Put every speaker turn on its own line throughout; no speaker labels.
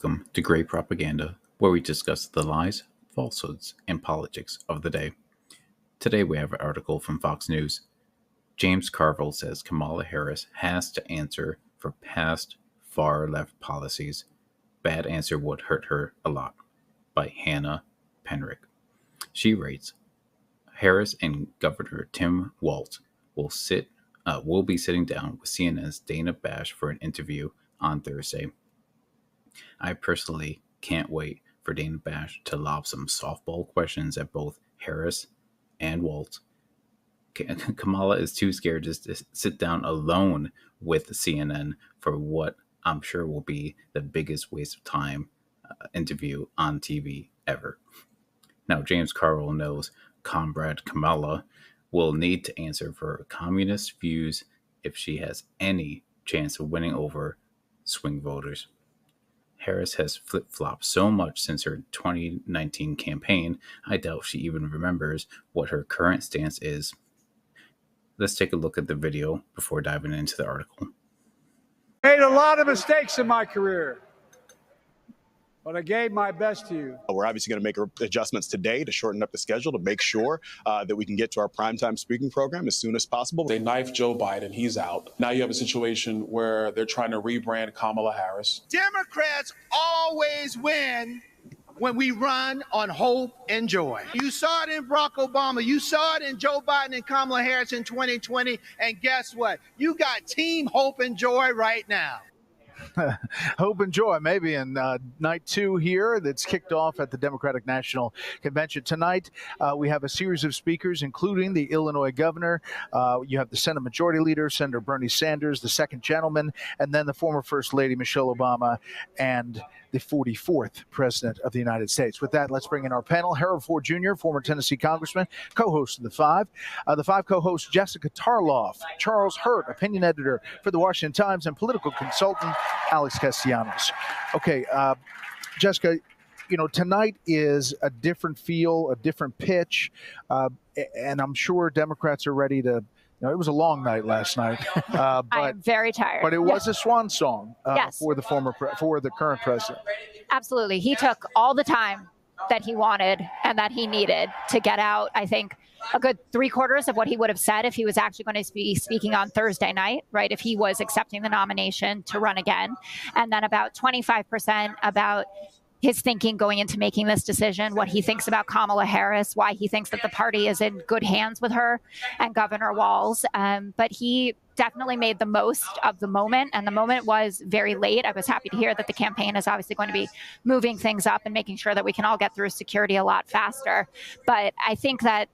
Welcome to Great Propaganda, where we discuss the lies, falsehoods, and politics of the day. Today we have an article from Fox News. James Carville says Kamala Harris has to answer for past far-left policies. Bad answer would hurt her a lot, by Hanna Panreck. She writes, Harris and Governor Tim Walz will be sitting down with CNN's Dana Bash for an interview on Thursday. I personally can't wait for Dana Bash to lob some softball questions at both Harris and Walz. Kamala is too scared to sit down alone with CNN for what I'm sure will be the biggest waste of time interview on TV ever. Now, James Carville knows Comrade Kamala will need to answer for communist views if she has any chance of winning over swing voters. Harris has flip-flopped so much since her 2019 campaign, I doubt she even remembers what her current stance is. Let's take a look at the video before diving into the article.
Made a lot of mistakes in my career, but I gave my best to you.
We're obviously going to make adjustments today to shorten up the schedule to make sure that we can get to our primetime speaking program as soon as possible.
They knifed Joe Biden. He's out. Now you have a situation where they're trying to rebrand Kamala Harris.
Democrats always win when we run on hope and joy. You saw it in Barack Obama. You saw it in Joe Biden and Kamala Harris in 2020. And guess what? You got Team Hope and Joy right now.
Hope and joy, maybe in night two here that's kicked off at the Democratic National Convention. Tonight, we have a series of speakers, including the Illinois governor. You have the Senate Majority Leader, Senator Bernie Sanders, the second gentleman, and then the former First Lady, Michelle Obama, and the 44th President of the United States. With that, let's bring in our panel. Harold Ford Jr., former Tennessee Congressman, co-host of The Five. The Five co-hosts Jessica Tarloff, Charles Hurt, opinion editor for The Washington Times, and political consultant Alex Castellanos. Okay, Jessica, you know, tonight is a different feel, a different pitch, and I'm sure Democrats are ready to. It was a long night last night. But
I'm very tired.
But it was a swan song
yes.
for the current president.
Absolutely. He took all the time that he wanted and that he needed to get out, I think, a good 3/4 of what he would have said if he was actually going to be speaking on Thursday night, right? If he was accepting the nomination to run again. And then about 25% about his thinking going into making this decision, what he thinks about Kamala Harris, why he thinks that the party is in good hands with her and Governor Walz. But he definitely made the most of the moment, and the moment was very late. I was happy to hear that the campaign is obviously going to be moving things up and making sure that we can all get through security a lot faster. But I think that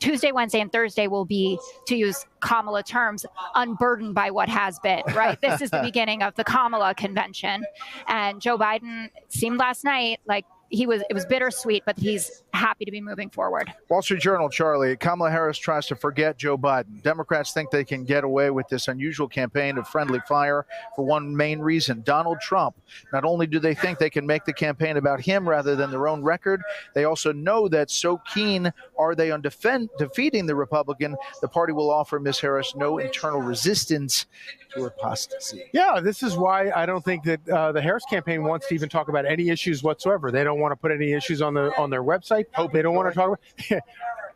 Tuesday, Wednesday, and Thursday will be, to use Kamala terms, unburdened by what has been, right? This is the beginning of the Kamala convention. And Joe Biden seemed last night like it was bittersweet, but he's happy to be moving forward.
Wall Street Journal, Charlie, Kamala Harris tries to forget Joe Biden. Democrats think they can get away with this unusual campaign of friendly fire for one main reason, Donald Trump. Not only do they think they can make the campaign about him rather than their own record, they also know that so keen are they on defeating the Republican, the party will offer Ms. Harris no internal resistance to apostasy.
Yeah, this is why I don't think that the Harris campaign wants to even talk about any issues whatsoever. They don't want to put any issues on their website. They don't want to talk about.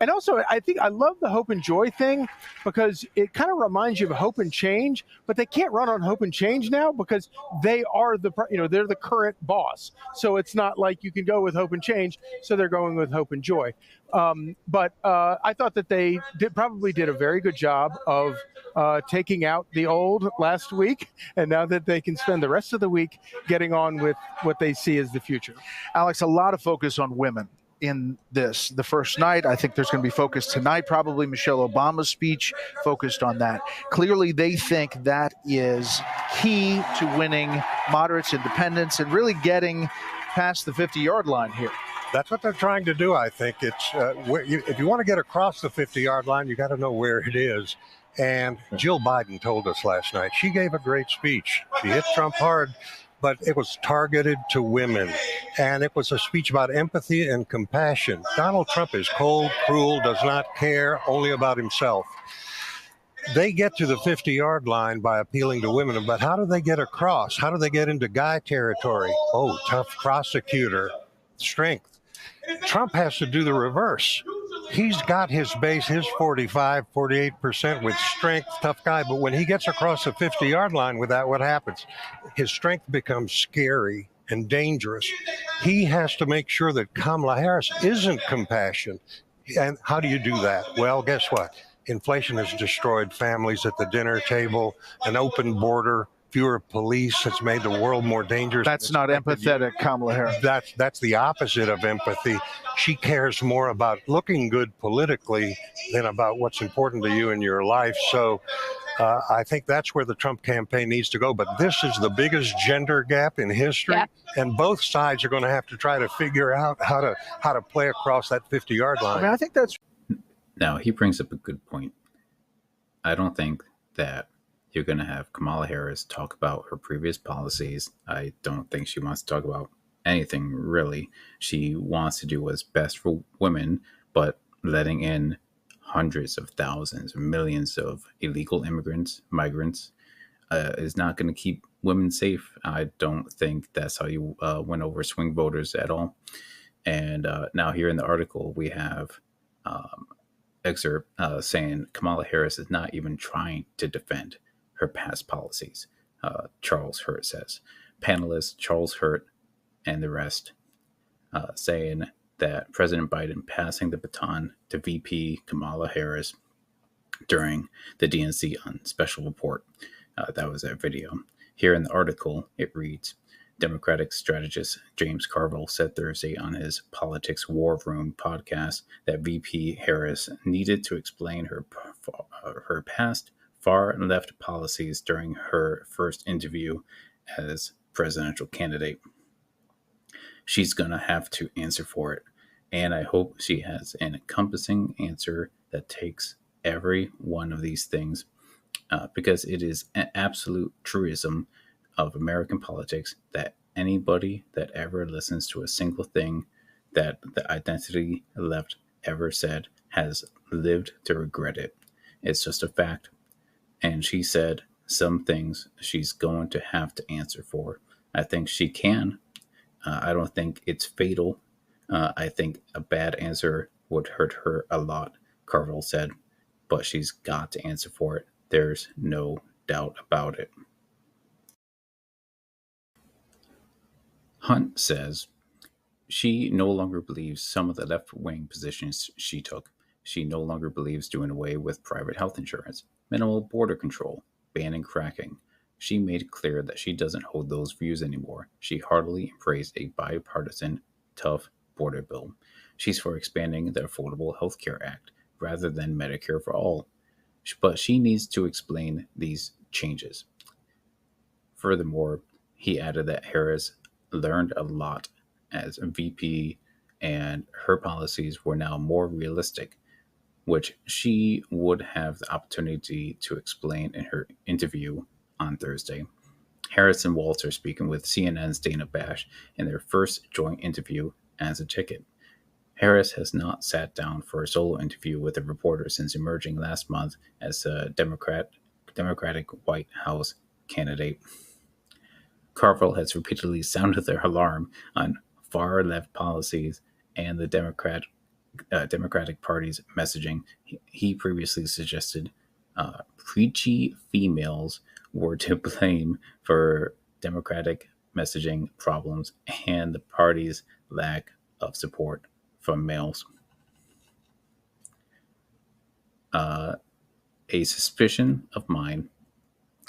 And also, I love the hope and joy thing because it kind of reminds you of hope and change, but they can't run on hope and change now because they are they're the current boss. So it's not like you can go with hope and change. So they're going with hope and joy. But I thought that they probably did a very good job of taking out the old last week. And now that they can spend the rest of the week getting on with what they see as the future.
Alex, a lot of focus on women in this. The first night, I think there's going to be focus tonight, probably Michelle Obama's speech focused on that. Clearly, they think that is key to winning moderates, independents, and really getting past the 50-yard line here.
That's what they're trying to do, I think. It's if you want to get across the 50-yard line, you got to know where it is. And Jill Biden told us last night, she gave a great speech. She hit Trump hard, but it was targeted to women. And it was a speech about empathy and compassion. Donald Trump is cold, cruel, does not care, only about himself. they get to the 50-yard line by appealing to women, but how do they get across? How do they get into guy territory? Oh, tough prosecutor, strength. Trump has to do the reverse. He's got his base, his 45, 48% with strength, tough guy. But when he gets across the 50-yard line with that, what happens? His strength becomes scary and dangerous. He has to make sure that Kamala Harris isn't compassionate. And how do you do that? Well, guess what? Inflation has destroyed families at the dinner table, an open border, fewer police. It's made the world more dangerous.
That's not empathetic, Kamala Harris.
That's the opposite of empathy. She cares more about looking good politically than about what's important to you in your life. So I think that's where the Trump campaign needs to go. But this is the biggest gender gap in history. Yeah. And both sides are going to have to try to figure out how to play across that 50-yard line.
I mean, I think that's...
Now, he brings up a good point. I don't think that you're going to have Kamala Harris talk about her previous policies. I don't think she wants to talk about anything, really. She wants to do what's best for women, but letting in hundreds of thousands, millions of illegal migrants, is not going to keep women safe. I don't think that's how you win over swing voters at all. And now here in the article, we have excerpt saying Kamala Harris is not even trying to defend her past policies. Charles Hurt says. Panelists Charles Hurt and the rest saying that President Biden passing the baton to VP Kamala Harris during the DNC on special report. That was that video. Here in the article, it reads, Democratic strategist James Carville said Thursday on his Politics War Room podcast that VP Harris needed to explain her past far-left policies during her first interview as presidential candidate. She's going to have to answer for it, and I hope she has an encompassing answer that takes every one of these things, because it is an absolute truism of American politics that anybody that ever listens to a single thing that the identity left ever said has lived to regret it. It's just a fact. And she said some things she's going to have to answer for. I think she can. I don't think it's fatal. I think a bad answer would hurt her a lot, Carville said. But she's got to answer for it. There's no doubt about it. Hunt says she no longer believes some of the left-wing positions she took. She no longer believes doing away with private health insurance, minimal border control, banning fracking. She made it clear that she doesn't hold those views anymore. She heartily praised a bipartisan, tough border bill. She's for expanding the Affordable Health Care Act rather than Medicare for all. But she needs to explain these changes. Furthermore, he added that Harris learned a lot as a VP and her policies were now more realistic, which she would have the opportunity to explain in her interview on Thursday. Harris and Walz are speaking with CNN's Dana Bash in their first joint interview as a ticket. Harris has not sat down for a solo interview with a reporter since emerging last month as a Democratic White House candidate. Carville has repeatedly sounded their alarm on far-left policies and the Democratic Party's messaging. He previously suggested preachy females were to blame for Democratic messaging problems and the party's lack of support from males. A suspicion of mine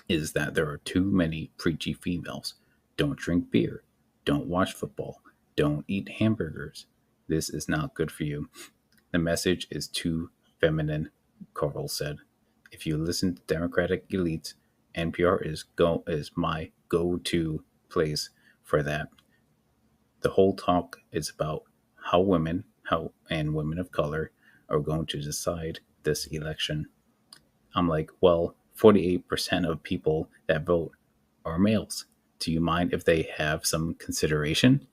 is that there are too many preachy females. Don't drink beer. Don't watch football. Don't eat hamburgers. This is not good for you. The message is too feminine, Carville said. If you listen to Democratic elites, NPR is my go-to place for that. The whole talk is about how women and women of color are going to decide this election. I'm like, well, 48% of people that vote are males. Do you mind if they have some consideration?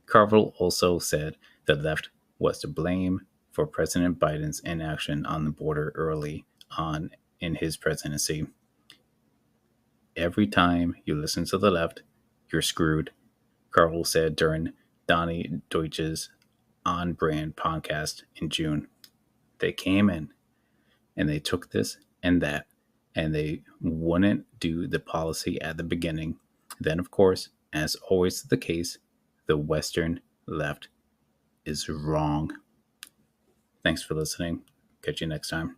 Carville also said the left was to blame for President Biden's inaction on the border early on in his presidency. Every time you listen to the left, you're screwed, Carville said during Donnie Deutsch's On Brand podcast in June. They came in and they took this and that, and they wouldn't do the policy at the beginning. Then, of course, as always the case, the Western left is wrong. Thanks for listening. Catch you next time.